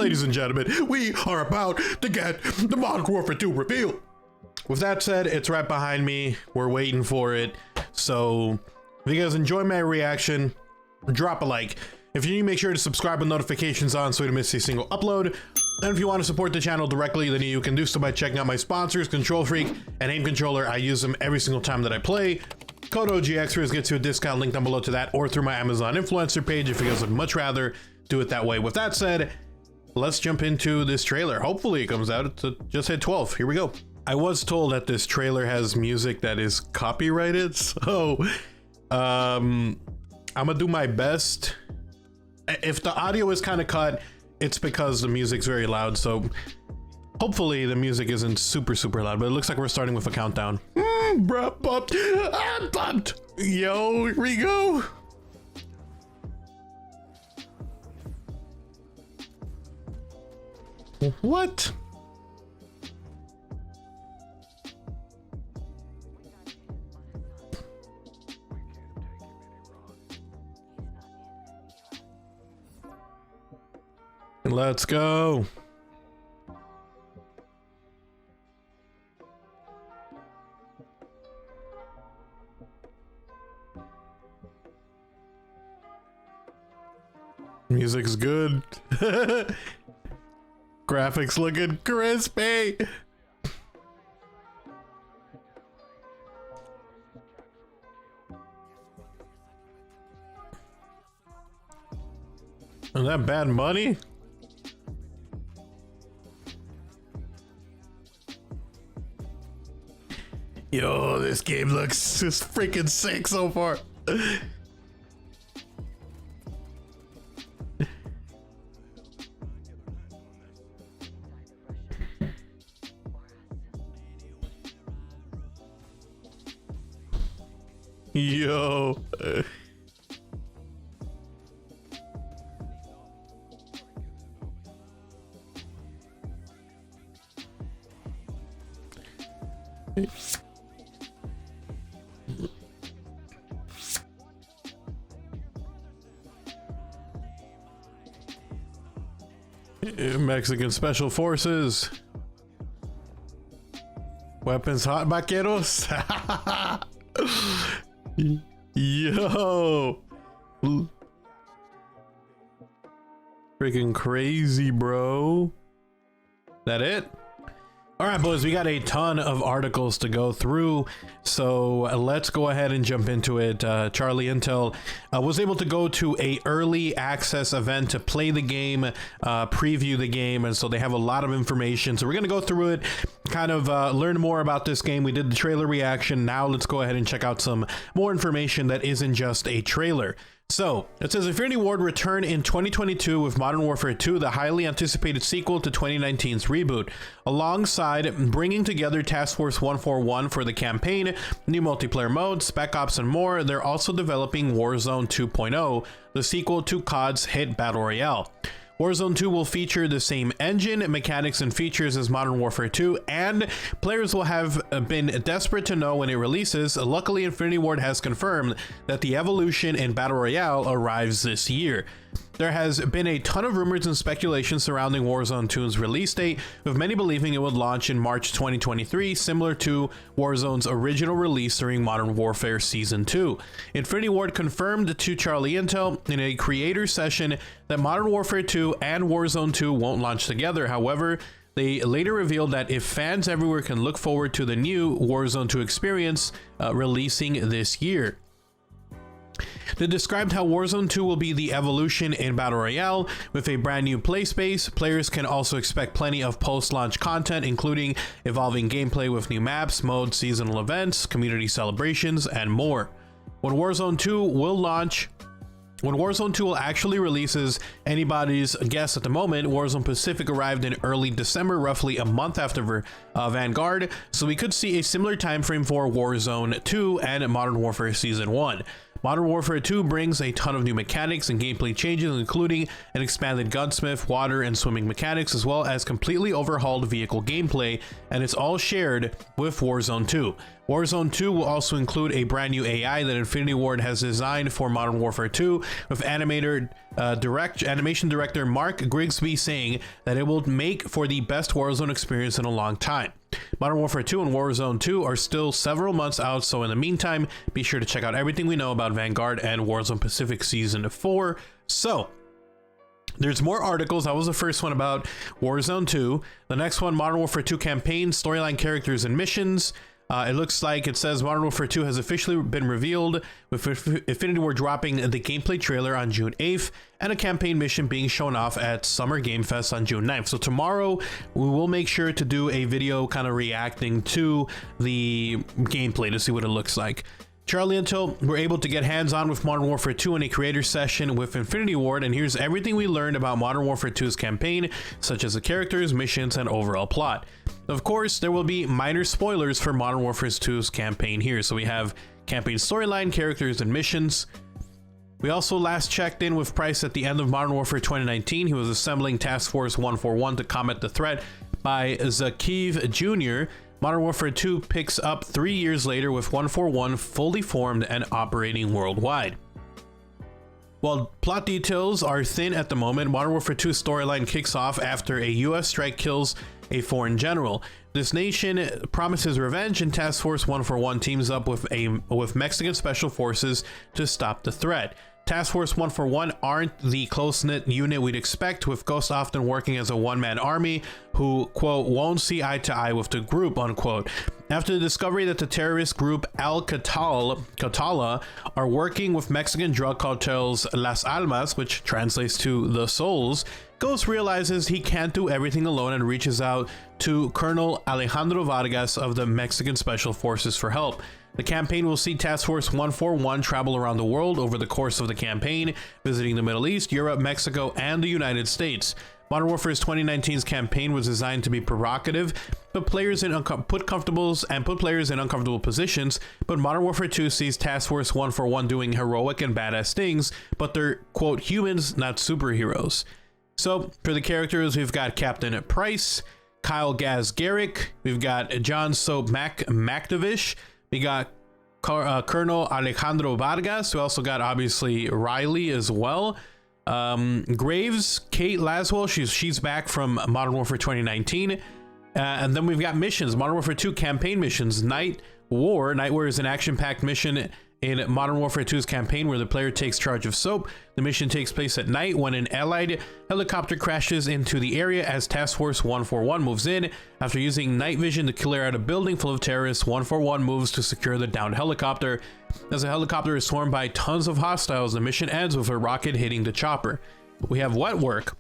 ladies and gentlemen, we are about to get the Modern Warfare 2 reveal. With that said, it's right behind me. We're waiting for it. So if you guys enjoy my reaction, drop a like. If you need, make sure to subscribe with notifications on so you don't miss a single upload. And if you want to support the channel directly, then you can do so by checking out my sponsors, Control Freak and Aim Controller. I use them every single time that I play. Code OGXRAYZ gets you a discount, link down below to that, or through my Amazon influencer page if you guys would much rather do it that way. With that said, let's jump into this trailer. Hopefully it comes out. It just hit 12. Here we go. I was told that this trailer has music that is copyrighted, so I'm gonna do my best. If the audio is kind of cut, it's because the music's very loud, so hopefully the music isn't super loud, but it looks like we're starting with a countdown. Bruh, pumped. I'm pumped. Yo, here we go. What? Let's go. Music's good. Graphics looking crispy. Is that Bad Money? Yo, this game looks just freaking sick so far. Yo. Mexican Special Forces. Weapons hot, vaqueros. Yo. Freaking crazy, bro. That it? All right, boys, we got a ton of articles to go through, so let's go ahead and jump into it. Charlie Intel was able to go to a early access event to play the game, preview the game, and so they have a lot of information. So we're going to go through it, kind of learn more about this game. We did the trailer reaction. Now let's go ahead and check out some more information that isn't just a trailer. So, it says Infinity Ward returned in 2022 with Modern Warfare 2, the highly anticipated sequel to 2019's reboot. Alongside bringing together Task Force 141 for the campaign, new multiplayer modes, Spec Ops, and more, they're also developing Warzone 2.0, the sequel to COD's hit Battle Royale. Warzone 2 will feature the same engine, mechanics, and features as Modern Warfare 2, and players will have been desperate to know when it releases. Luckily, Infinity Ward has confirmed that the evolution in Battle Royale arrives this year. There has been a ton of rumors and speculation surrounding Warzone 2's release date, with many believing it would launch in March 2023, similar to Warzone's original release during Modern Warfare Season 2. Infinity Ward confirmed to Charlie Intel in a creator session that Modern Warfare 2 and Warzone 2 won't launch together. However, they later revealed that if fans everywhere can look forward to the new Warzone 2 experience releasing this year. They described how Warzone 2 will be the evolution in Battle Royale with a brand new play space. Players can also expect plenty of post-launch content, including evolving gameplay with new maps, modes, seasonal events, community celebrations, and more. When Warzone 2 will actually releases, anybody's guess at the moment. Warzone Pacific arrived in early December, roughly a month after Vanguard, so we could see a similar time frame for Warzone 2 and Modern Warfare Season 1. Modern Warfare 2 brings a ton of new mechanics and gameplay changes, including an expanded gunsmith, water, and swimming mechanics, as well as completely overhauled vehicle gameplay, and it's all shared with Warzone 2. Warzone 2 will also include a brand new AI that Infinity Ward has designed for Modern Warfare 2, with animation director Mark Grigsby saying that it will make for the best Warzone experience in a long time. Modern Warfare 2 and Warzone 2 are still several months out, so in the meantime, be sure to check out everything we know about Vanguard and Warzone Pacific Season 4. So, there's more articles. That was the first one about Warzone 2. The next one, Modern Warfare 2 campaign, storyline, characters, and missions. It looks like it says Modern Warfare 2 has officially been revealed, with Infinity Ward dropping the gameplay trailer on June 8th and a campaign mission being shown off at Summer Game Fest on June 9th. So tomorrow we will make sure to do a video kind of reacting to the gameplay to see what it looks like. Charlie Until we're able to get hands-on with Modern Warfare 2 in a creator session with Infinity Ward, and here's everything we learned about Modern Warfare 2's campaign, such as the characters, missions, and overall plot. Of course, there will be minor spoilers for Modern Warfare 2's campaign here. So we have campaign storyline, characters, and missions. We also last checked in with Price at the end of Modern Warfare 2019. He was assembling Task Force 141 to combat the threat by Zakiv Jr. Modern Warfare 2 picks up 3 years later with 141 fully formed and operating worldwide. While plot details are thin at the moment, Modern Warfare 2 storyline kicks off after a US strike kills a foreign general. This nation promises revenge, and Task Force 141 teams up with Mexican special forces to stop the threat. Task Force 141 aren't the close-knit unit we'd expect, with Ghost often working as a one-man army who, quote, won't see eye to eye with the group, unquote. After the discovery that the terrorist group Al-Qatala are working with Mexican drug cartels Las Almas, which translates to the Souls, Ghost realizes he can't do everything alone and reaches out to Colonel Alejandro Vargas of the Mexican Special Forces for help. The campaign will see Task Force 141 travel around the world over the course of the campaign, visiting the Middle East, Europe, Mexico, and the United States. Modern Warfare's 2019's campaign was designed to be provocative, but put players in uncomfortable positions. But Modern Warfare 2 sees Task Force 141 doing heroic and badass things, but they're, quote, humans, not superheroes. So for the characters, we've got Captain Price, Kyle Gaz Garrick, we've got John Soap Mactavish, we got Colonel Alejandro Vargas. We also got obviously Riley as well. Graves, Kate Laswell, she's back from Modern Warfare 2019. And then we've got missions, Modern Warfare 2 campaign missions. Night War is an action-packed mission in Modern Warfare 2's campaign where the player takes charge of Soap. The mission takes place at night when an allied helicopter crashes into the area as Task Force 141 moves in. After using night vision to clear out a building full of terrorists, 141 moves to secure the downed helicopter. As the helicopter is swarmed by tons of hostiles, the mission ends with a rocket hitting the chopper. We have Wet Work.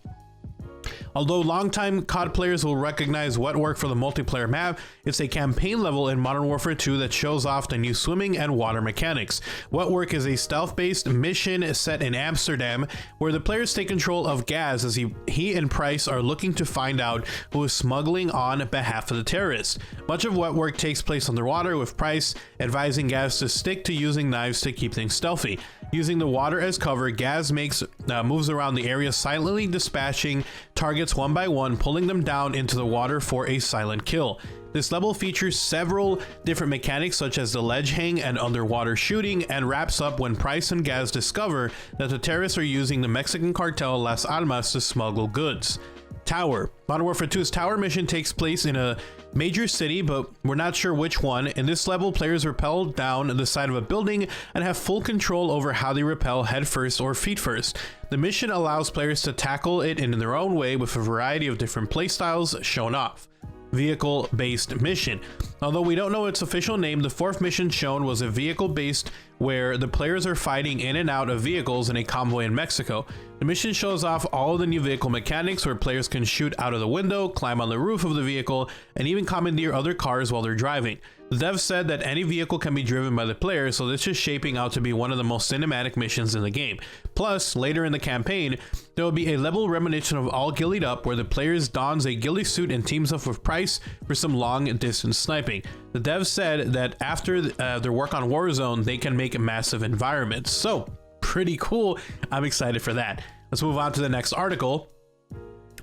Although longtime COD players will recognize Wet Work for the multiplayer map, it's a campaign level in Modern Warfare 2 that shows off the new swimming and water mechanics. Wet Work is a stealth-based mission set in Amsterdam, where the players take control of Gaz as he and Price are looking to find out who is smuggling on behalf of the terrorists. Much of Wet Work takes place underwater, with Price advising Gaz to stick to using knives to keep things stealthy. Using the water as cover, Gaz moves around the area, silently dispatching targets one by one, pulling them down into the water for a silent kill. This level features several different mechanics such as the ledge hang and underwater shooting, and wraps up when Price and Gaz discover that the terrorists are using the Mexican cartel Las Almas to smuggle goods. Tower. Modern Warfare 2's Tower mission takes place in a major city, but we're not sure which one. In this level, players rappel down the side of a building and have full control over how they rappel head first or feet first. The mission allows players to tackle it in their own way with a variety of different playstyles shown off. Vehicle-based mission. Although we don't know its official name, the fourth mission shown was a vehicle-based where the players are fighting in and out of vehicles in a convoy in Mexico. The mission shows off all of the new vehicle mechanics where players can shoot out of the window, climb on the roof of the vehicle, and even commandeer other cars while they're driving. The devs said that any vehicle can be driven by the player, so this is shaping out to be one of the most cinematic missions in the game. Plus, later in the campaign, there will be a level reminiscent of All Ghillied Up, where the players dons a ghillie suit and teams up with Price for some long-distance sniping. The devs said that after their work on Warzone, they can make massive environments. So, pretty cool. I'm excited for that. Let's move on to the next article.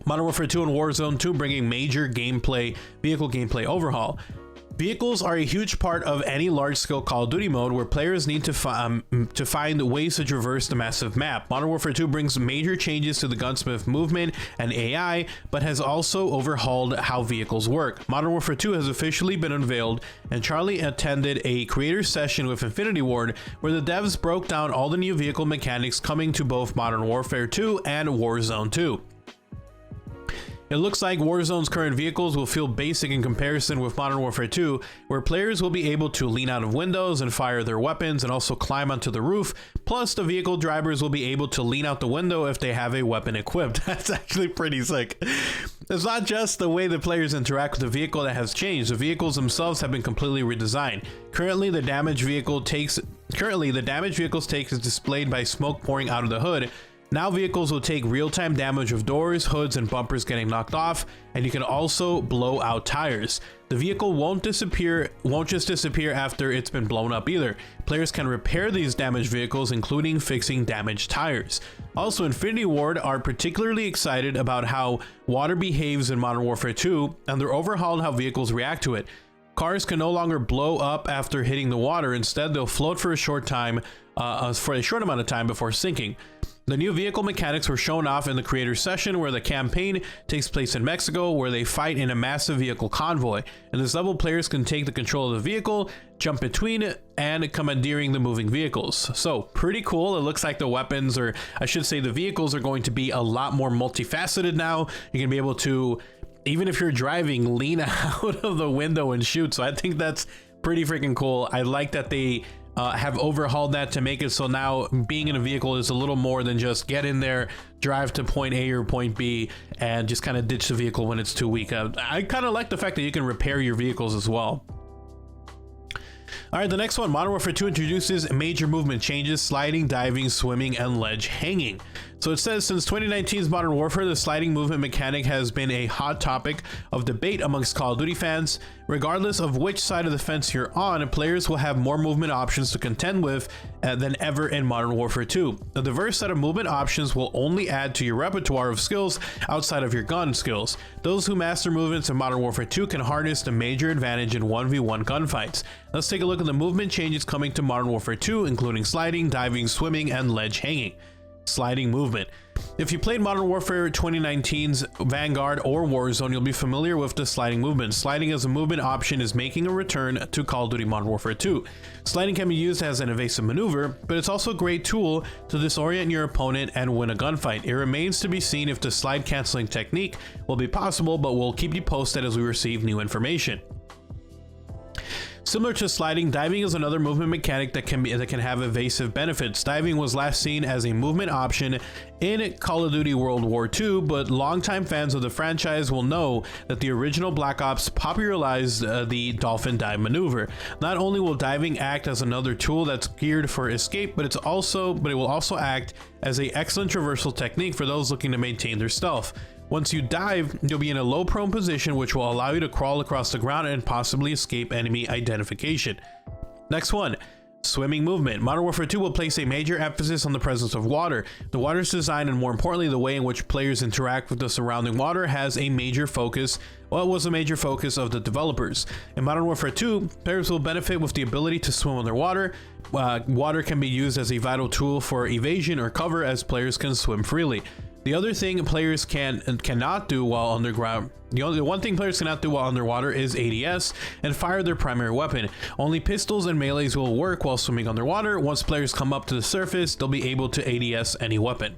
Modern Warfare 2 and Warzone 2 bringing major vehicle gameplay overhaul. Vehicles are a huge part of any large-scale Call of Duty mode where players need to find ways to traverse the massive map. Modern Warfare 2 brings major changes to the Gunsmith movement and AI, but has also overhauled how vehicles work. Modern Warfare 2 has officially been unveiled, and Charlie attended a creator session with Infinity Ward, where the devs broke down all the new vehicle mechanics coming to both Modern Warfare 2 and Warzone 2. It looks like Warzone's current vehicles will feel basic in comparison with Modern Warfare 2, where players will be able to lean out of windows and fire their weapons and also climb onto the roof. Plus, the vehicle drivers will be able to lean out the window if they have a weapon equipped. That's actually pretty sick. It's not just the way the players interact with the vehicle that has changed. The vehicles themselves have been completely redesigned. Currently, the damage vehicles take is displayed by smoke pouring out of the hood. Now vehicles will take real-time damage of doors, hoods, and bumpers getting knocked off, and you can also blow out tires. The vehicle won't just disappear after it's been blown up either. Players can repair these damaged vehicles, including fixing damaged tires. Also, Infinity Ward are particularly excited about how water behaves in Modern Warfare 2, and they're overhauling how vehicles react to it. Cars can no longer blow up after hitting the water. Instead, they'll float for a short amount of time before sinking. The new vehicle mechanics were shown off in the creator's session, where the campaign takes place in Mexico, where they fight in a massive vehicle convoy. In this level, players can take the control of the vehicle, jump between, and commandeering the moving vehicles. So, pretty cool. It looks like the weapons, or I should say the vehicles, are going to be a lot more multifaceted now. You're going to be able to, even if you're driving, lean out of the window and shoot. So I think that's pretty freaking cool. I like that they have overhauled that to make it so now being in a vehicle is a little more than just get in there, drive to point A or point B, and just kind of ditch the vehicle when it's too weak. I kind of like the fact that you can repair your vehicles as well. All right, the next one, Modern Warfare 2 introduces major movement changes: sliding, diving, swimming, and ledge hanging. So it says, since 2019's Modern Warfare, the sliding movement mechanic has been a hot topic of debate amongst Call of Duty fans. Regardless of which side of the fence you're on, players will have more movement options to contend with than ever in Modern Warfare 2. A diverse set of movement options will only add to your repertoire of skills outside of your gun skills. Those who master movements in Modern Warfare 2 can harness the major advantage in 1v1 gunfights. Let's take a look at the movement changes coming to Modern Warfare 2, including sliding, diving, swimming, and ledge hanging. Sliding movement. If you played Modern Warfare 2019's Vanguard or Warzone, you'll be familiar with the sliding movement. Sliding as a movement option is making a return to Call of Duty Modern Warfare 2. Sliding can be used as an evasive maneuver, but it's also a great tool to disorient your opponent and win a gunfight. It remains to be seen if the slide canceling technique will be possible, but we'll keep you posted as we receive new information. Similar to sliding, diving is another movement mechanic that can have evasive benefits. Diving was last seen as a movement option in Call of Duty World War II, but longtime fans of the franchise will know that the original Black Ops popularized the dolphin dive maneuver. Not only will diving act as another tool that's geared for escape, but it will also act as an excellent traversal technique for those looking to maintain their stealth. Once you dive, you'll be in a low prone position, which will allow you to crawl across the ground and possibly escape enemy identification. Next one, swimming movement. Modern Warfare 2 will place a major emphasis on the presence of water. The water's design, and more importantly, the way in which players interact with the surrounding water, was a major focus of the developers. In Modern Warfare 2, players will benefit with the ability to swim underwater. Water can be used as a vital tool for evasion or cover, as players can swim freely. The other thing players cannot do while underground, the one thing players cannot do while underwater is ADS and fire their primary weapon. Only pistols and melees will work while swimming underwater. Once players come up to the surface, they'll be able to ADS any weapon.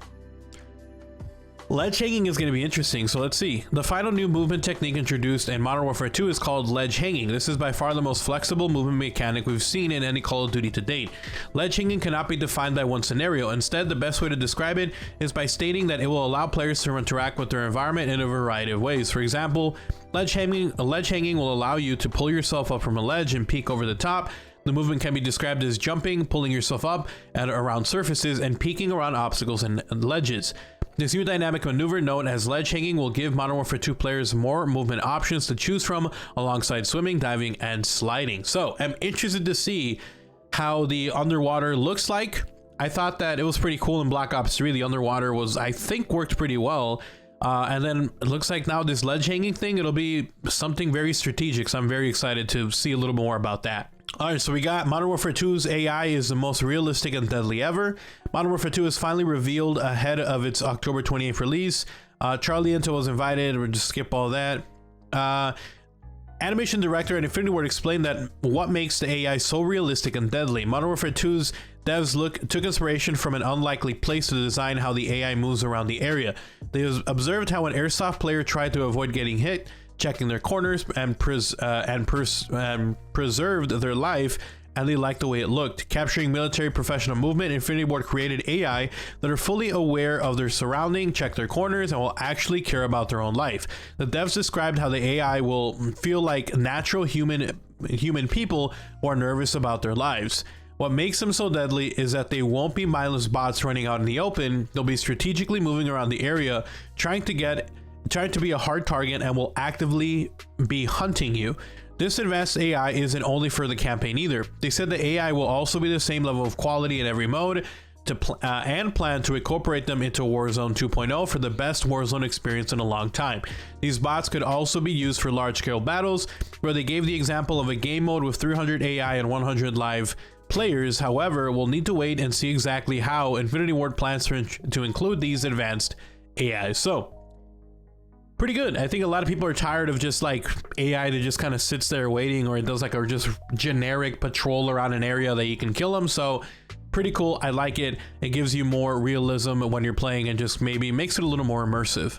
Ledge hanging is going to be interesting, so let's see. The final new movement technique introduced in Modern Warfare 2 is called ledge hanging. This is by far the most flexible movement mechanic we've seen in any Call of Duty to date. Ledge hanging cannot be defined by one scenario. Instead, the best way to describe it is by stating that it will allow players to interact with their environment in a variety of ways. For example, ledge hanging will allow you to pull yourself up from a ledge and peek over the top. The movement can be described as jumping, pulling yourself up and around surfaces, and peeking around obstacles and ledges. This new dynamic maneuver known as ledge hanging will give Modern Warfare 2 players more movement options to choose from alongside swimming, diving, and sliding. So I'm interested to see how the underwater looks like. I thought that it was pretty cool in Black Ops 3. The underwater was, I think, worked pretty well. And then it looks like now this ledge hanging thing, it'll be something very strategic. So I'm very excited to see a little more about that. All right, so we got Modern Warfare 2's AI is the most realistic and deadly ever. Modern Warfare 2 is finally revealed ahead of its October 28th release. Charlie Intel was invited. We'll just skip all that. Animation director at Infinity Ward explained that what makes the AI so realistic and deadly. Modern Warfare 2's devs took inspiration from an unlikely place to design how the AI moves around the area. They observed how an airsoft player tried to avoid getting hit, checking their corners, and preserved their life, and they liked the way it looked. Capturing military professional movement, Infinity Ward created AI that are fully aware of their surrounding, check their corners, and will actually care about their own life. The devs described how the AI will feel like natural human people who are nervous about their lives. What makes them so deadly is that they won't be mindless bots running out in the open. They'll be strategically moving around the area, trying to be a hard target, and will actively be hunting you. This advanced AI isn't only for the campaign either. They said the AI will also be the same level of quality in every mode and plan to incorporate them into Warzone 2.0 for the best Warzone experience in a long time. These bots could also be used for large-scale battles, where they gave the example of a game mode with 300 AI and 100 live players. However, we'll need to wait and see exactly how Infinity Ward plans to include these advanced AI. So, pretty good. I think a lot of people are tired of just like AI that just kind of sits there waiting, or it does like a just generic patrol around an area that you can kill them. So pretty cool. I like it. It gives you more realism when you're playing and just maybe makes it a little more immersive.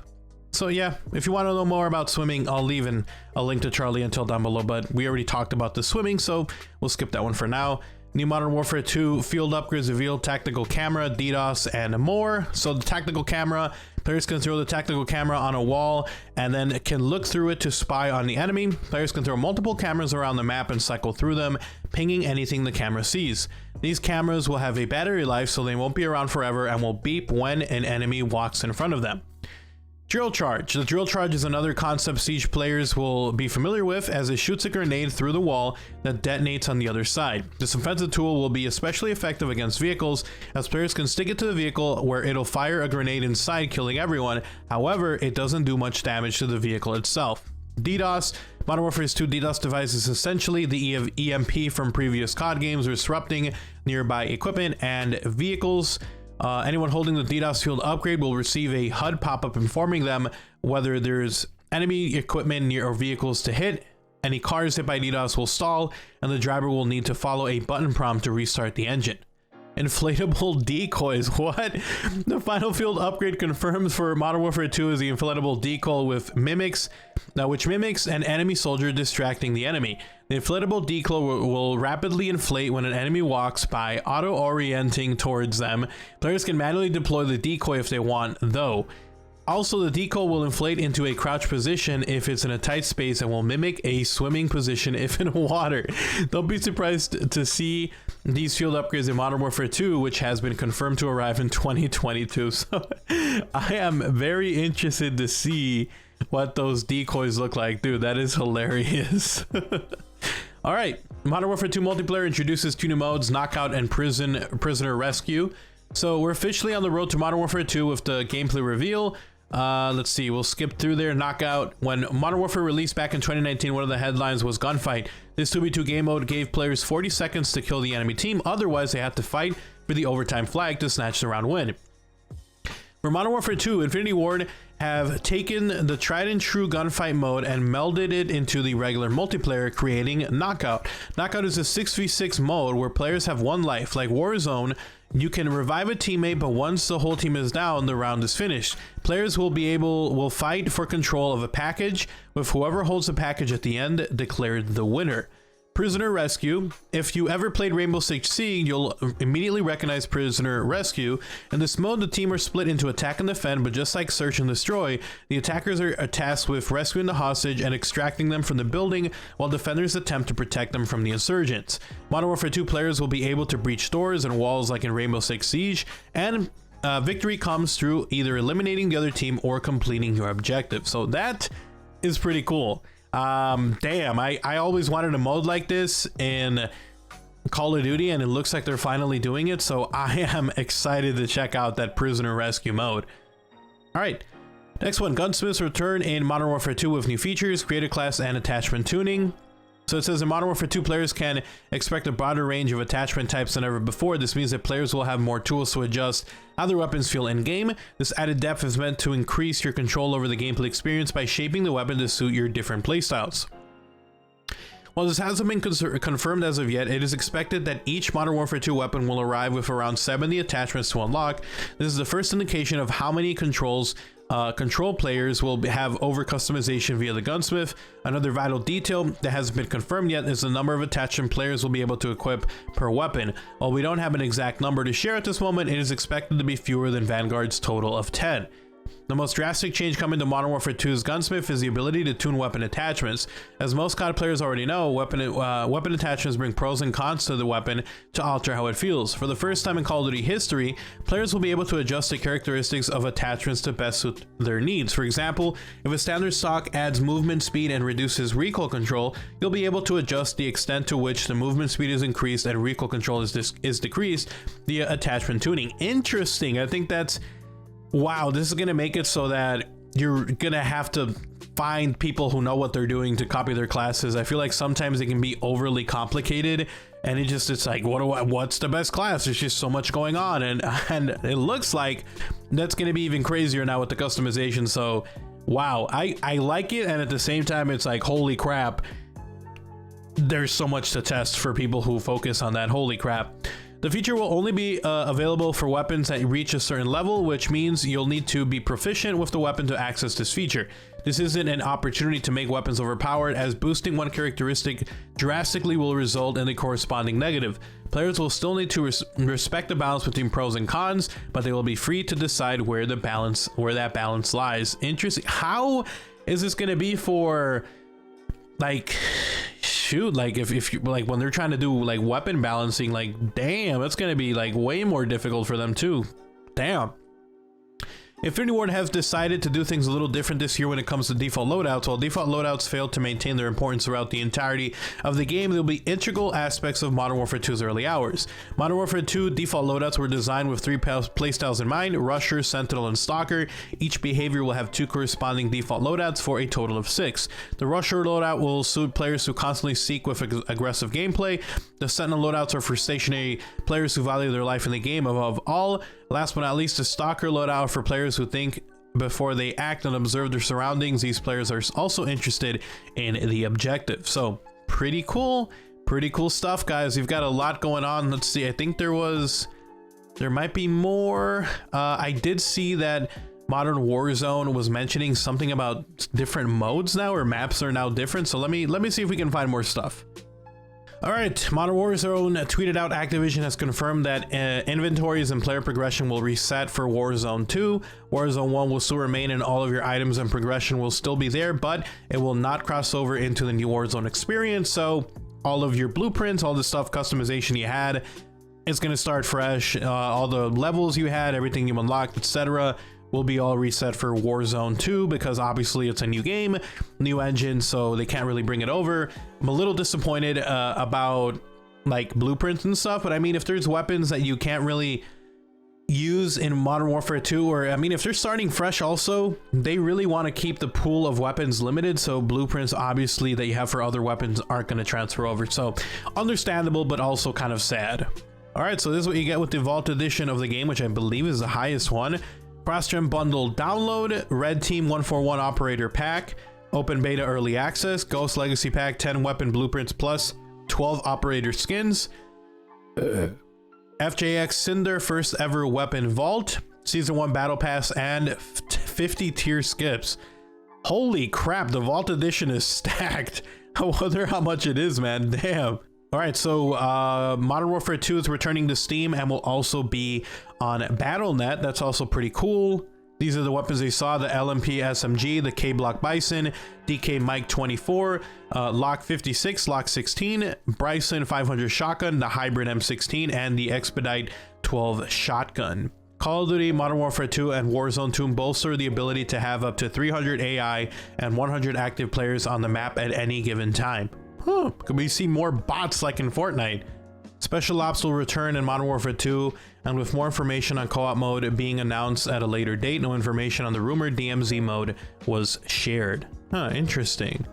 So yeah, if you want to know more about swimming, I'll leave a link to Charlie Intel down below, but we already talked about the swimming, so we'll skip that one for now. New Modern Warfare 2 field upgrades revealed tactical camera, DDoS, and more. So the tactical camera, players can throw the tactical camera on a wall and then can look through it to spy on the enemy. Players can throw multiple cameras around the map and cycle through them, pinging anything the camera sees. These cameras will have a battery life, so they won't be around forever and will beep when an enemy walks in front of them. Drill charge. The drill charge is another concept Siege players will be familiar with, as it shoots a grenade through the wall that detonates on the other side. This offensive tool will be especially effective against vehicles, as players can stick it to the vehicle where it'll fire a grenade inside, killing everyone. However, it doesn't do much damage to the vehicle itself. DDoS. Modern Warfare 2 DDoS device is essentially the EMP from previous COD games, disrupting nearby equipment and vehicles. Anyone holding the DDoS field upgrade will receive a HUD pop-up informing them whether there's enemy equipment near or vehicles to hit. Any cars hit by DDoS will stall, and the driver will need to follow a button prompt to restart the engine. Inflatable decoys. What? The final field upgrade confirmed for Modern Warfare 2 is the inflatable decoy with mimics, which mimics an enemy soldier distracting the enemy. The inflatable decoy will rapidly inflate when an enemy walks by, auto-orienting towards them. Players can manually deploy the decoy if they want, though. Also, the decoy will inflate into a crouch position if it's in a tight space, and will mimic a swimming position if in water. Don't be surprised to see these field upgrades in Modern Warfare 2, which has been confirmed to arrive in 2022. So I am very interested to see what those decoys look like. Dude, that is hilarious. All right, Modern Warfare 2 multiplayer introduces two new modes, Knockout and Prisoner Rescue. So we're officially on the road to Modern Warfare 2 with the gameplay reveal. Let's see, we'll skip through there. Knockout. When Modern Warfare released back in 2019, one of the headlines was Gunfight. This 2v2 game mode gave players 40 seconds to kill the enemy team, otherwise they had to fight for the overtime flag to snatch the round win. For Modern Warfare 2, Infinity Ward have taken the tried and true gunfight mode and melded it into the regular multiplayer, creating Knockout. Knockout is a 6v6 mode where players have one life. Like Warzone, you can revive a teammate, but once the whole team is down, the round is finished. Players will fight for control of a package, with whoever holds the package at the end declared the winner. Prisoner Rescue. If you ever played Rainbow Six Siege, you'll immediately recognize Prisoner Rescue. In this mode, the team are split into attack and defend, but just like Search and Destroy, the attackers are tasked with rescuing the hostage and extracting them from the building, while defenders attempt to protect them from the insurgents. Modern Warfare 2 players will be able to breach doors and walls like in Rainbow Six Siege, and victory comes through either eliminating the other team or completing your objective. So that is pretty cool. Damn, I always wanted a mode like this in Call of Duty, and it looks like they're finally doing it, so I am excited to check out that Prisoner Rescue mode. Alright, next one, Gunsmiths return in Modern Warfare 2 with new features, creator class, and attachment tuning. So it says in Modern Warfare 2, players can expect a broader range of attachment types than ever before. This means that players will have more tools to adjust how their weapons feel in-game. This added depth is meant to increase your control over the gameplay experience by shaping the weapon to suit your different playstyles. While this hasn't been confirmed as of yet, it is expected that each Modern Warfare 2 weapon will arrive with around 70 attachments to unlock. This is the first indication of how many control players will have over customization via the Gunsmith. Another vital detail that hasn't been confirmed yet is the number of attachment players will be able to equip per weapon. While we don't have an exact number to share at this moment, it is expected to be fewer than Vanguard's total of 10. The most drastic change coming to Modern Warfare 2's Gunsmith is the ability to tune weapon attachments. As most COD players already know, weapon attachments bring pros and cons to the weapon to alter how it feels. For the first time in Call of Duty history, players will be able to adjust the characteristics of attachments to best suit their needs. For example, if a standard stock adds movement speed and reduces recoil control, you'll be able to adjust the extent to which the movement speed is increased and recoil control is decreased via attachment tuning. Interesting. I think that's... Wow, this is going to make it so that you're going to have to find people who know what they're doing to copy their classes. I feel like sometimes it can be overly complicated, and it's like, what's the best class? There's just so much going on, and it looks like that's going to be even crazier now with the customization. So wow, I like it, and at the same time it's like, holy crap, there's so much to test for people who focus on that. Holy crap. The feature will only be available for weapons that reach a certain level, which means you'll need to be proficient with the weapon to access this feature. This isn't an opportunity to make weapons overpowered, as boosting one characteristic drastically will result in the corresponding negative. Players will still need to respect the balance between pros and cons, but they will be free to decide where that balance lies. Interesting. How is this going to be for, like... Shoot, like if you like when they're trying to do like weapon balancing, like damn, that's gonna be like way more difficult for them too. Damn. Infinity Ward has decided to do things a little different this year when it comes to default loadouts. While default loadouts failed to maintain their importance throughout the entirety of the game, they'll be integral aspects of Modern Warfare 2's early hours. Modern Warfare 2 default loadouts were designed with 3 playstyles in mind: Rusher, Sentinel, and Stalker. Each behavior will have 2 corresponding default loadouts for a total of 6. The Rusher loadout will suit players who constantly seek with aggressive gameplay. The Sentinel loadouts are for stationary players who value their life in the game above all. Last but not least, the Stalker loadout for players who think before they act and observe their surroundings. These players are also interested in the objective. So pretty cool stuff, guys. We've got a lot going on. Let's see, I think there might be more. I did see that Modern Warzone was mentioning something about different modes now, or maps are now different. So let me see if we can find more stuff. Alright, Modern Warzone tweeted out Activision has confirmed that inventories and player progression will reset for Warzone 2. Warzone 1 will still remain, and all of your items and progression will still be there, but it will not cross over into the new Warzone experience. So all of your blueprints, all the stuff, customization you had, it's going to start fresh. All the levels you had, everything you unlocked, etc., will be all reset for Warzone 2, because obviously it's a new game, new engine, so they can't really bring it over. I'm a little disappointed about like blueprints and stuff, but I mean, if there's weapons that you can't really use in Modern Warfare 2, or I mean, if they're starting fresh also, they really want to keep the pool of weapons limited, so blueprints obviously that you have for other weapons aren't going to transfer over. So understandable, but also kind of sad. All right, so this is what you get with the Vault edition of the game, which I believe is the highest one. Cross-gen bundle download, Red Team 141 operator pack, open beta early access, Ghost Legacy pack, 10 weapon blueprints plus 12 operator skins, FJX Cinder first ever weapon vault, season 1 battle pass, and 50 tier skips. Holy crap, the vault edition is stacked. I wonder how much it is, man. Damn. All right, so Modern Warfare 2 is returning to Steam and will also be on Battle.net. That's also pretty cool. These are the weapons they saw: the LMP SMG, the K-Block Bison, DK Mike 24, Lock 56, Lock 16, Bryson 500 shotgun, the Hybrid M16, and the Expedite 12 shotgun. Call of Duty, Modern Warfare 2, and Warzone 2 bolster the ability to have up to 300 AI and 100 active players on the map at any given time. Huh, could we see more bots like in Fortnite? Special Ops will return in Modern Warfare 2, and with more information on co-op mode being announced at a later date, no information on the rumored DMZ mode was shared. Huh, interesting.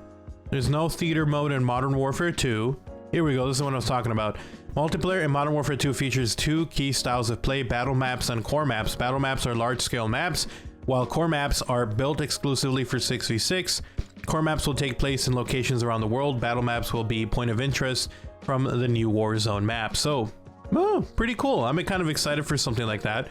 There's no theater mode in Modern Warfare 2. Here we go, this is what I was talking about. Multiplayer in Modern Warfare 2 features 2 key styles of play: battle maps and core maps. Battle maps are large-scale maps, while core maps are built exclusively for 6v6. Core maps will take place in locations around the world. Battle maps will be point of interest from the new Warzone map. So, oh, pretty cool. I'm kind of excited for something like that.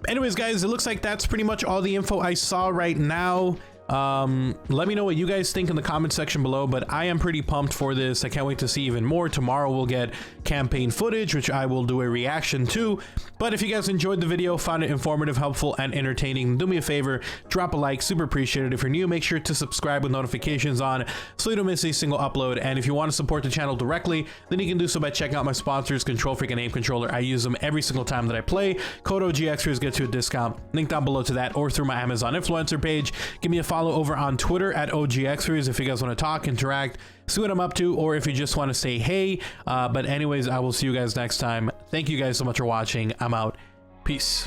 Anyways, guys, it looks like that's pretty much all the info I saw right now. Let me know what you guys think in the comment section below, but I am pretty pumped for this. I can't wait to see even more. Tomorrow we'll get campaign footage, which I will do a reaction to. But if you guys enjoyed the video, found it informative, helpful, and entertaining, do me a favor, drop a like, super appreciate it. If you're new, make sure to subscribe with notifications on so you don't miss a single upload. And if you want to support the channel directly, then you can do so by checking out my sponsors, Control Freak and Aim Controller. I use them every single time that I play. Code OGXRAYZ gets you a discount. Link down below to that, or through my Amazon influencer page. Give me a follow over on Twitter at OGXRAYZ if you guys want to talk, interact, see what I'm up to, or if you just want to say hey. But anyways, I will see you guys next time. Thank you guys so much for watching. I'm out. Peace.